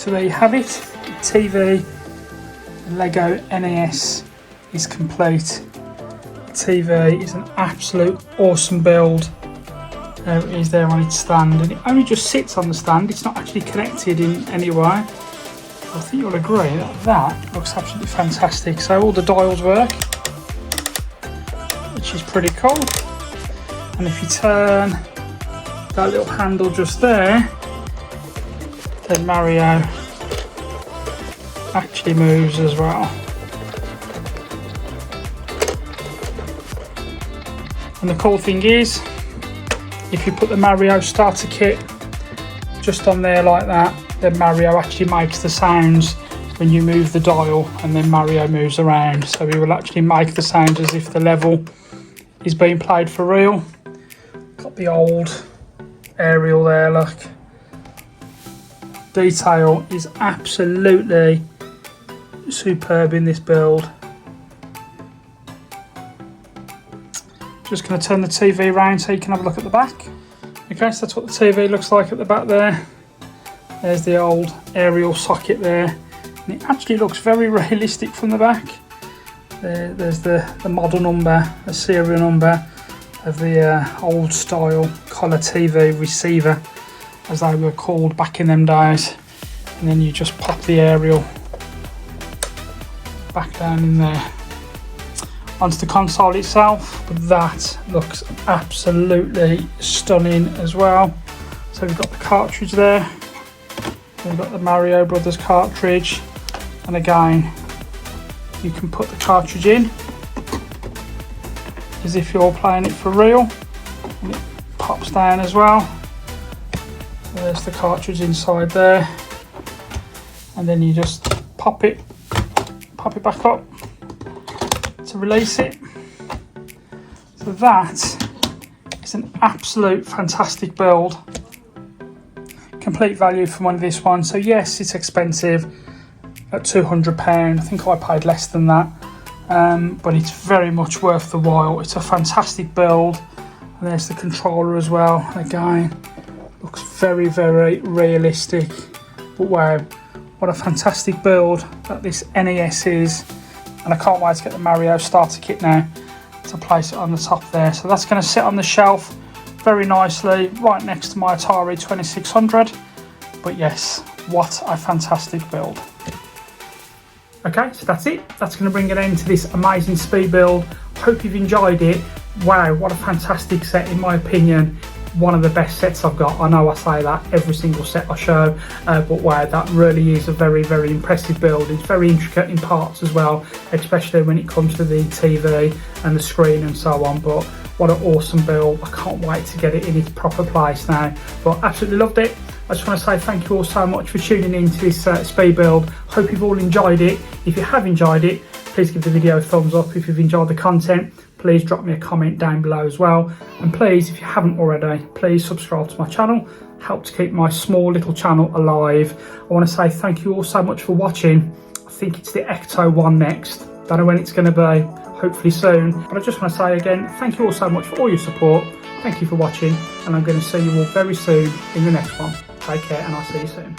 So there you have it, the TV, the Lego NES is complete. The TV is an absolute awesome build. There it is there on its stand, and it only just sits on the stand, it's not actually connected in any way. I think you'll agree that that looks absolutely fantastic. So all the dials work, which is pretty cool. And if you turn that little handle just there, then Mario actually moves as well. And the cool thing is, if you put the Mario starter kit just on there like that, then Mario actually makes the sounds when you move the dial, and then Mario moves around. So he will actually make the sounds as if the level is being played for real. Got the old aerial there, look. Detail is absolutely superb in this build. Just going to turn the TV around so you can have a look at the back. Okay, so that's what the TV looks like at the back there. There's the old aerial socket there, and it actually looks very realistic from the back. There's the model number, the serial number of the old style colour TV receiver, as they were called back in them days. And then you just pop the aerial back down in there onto the console itself, but that looks absolutely stunning as well. So we've got the cartridge there, we've got the Mario Brothers cartridge, and again you can put the cartridge in as if you're playing it for real, and it pops down as well. There's the cartridge inside there, and then you just pop it back up to release it. So that is an absolute fantastic build. Complete value for one of this one. So yes, it's expensive at £200. I think I paid less than that, but it's very much worth the while. It's a fantastic build, and there's the controller as well. Again, looks very, very realistic, but wow, what a fantastic build that this NES is. And I can't wait to get the Mario starter kit now to place it on the top there. So that's going to sit on the shelf very nicely right next to my Atari 2600. But yes, what a fantastic build. Okay, so that's it. That's going to bring an end to this amazing speed build. Hope you've enjoyed it. Wow, what a fantastic set, in my opinion. One of the best sets I've got. I know I say that every single set I show, but wow, that really is a very, very impressive build. It's very intricate in parts as well, especially when it comes to the TV and the screen and so on. But what an awesome build. I can't wait to get it in its proper place now. But absolutely loved it. I just want to say thank you all so much for tuning in to this speed build. Hope you've all enjoyed it. If you have enjoyed it, please give the video a thumbs up. If you've enjoyed the content, please drop me a comment down below as well. And please, if you haven't already, please subscribe to my channel. Help to keep my small little channel alive. I want to say thank you all so much for watching. I think it's the Ecto one next. Don't know when it's going to be, hopefully soon. But I just want to say again, thank you all so much for all your support. Thank you for watching, and I'm going to see you all very soon in the next one. Take care, and I'll see you soon.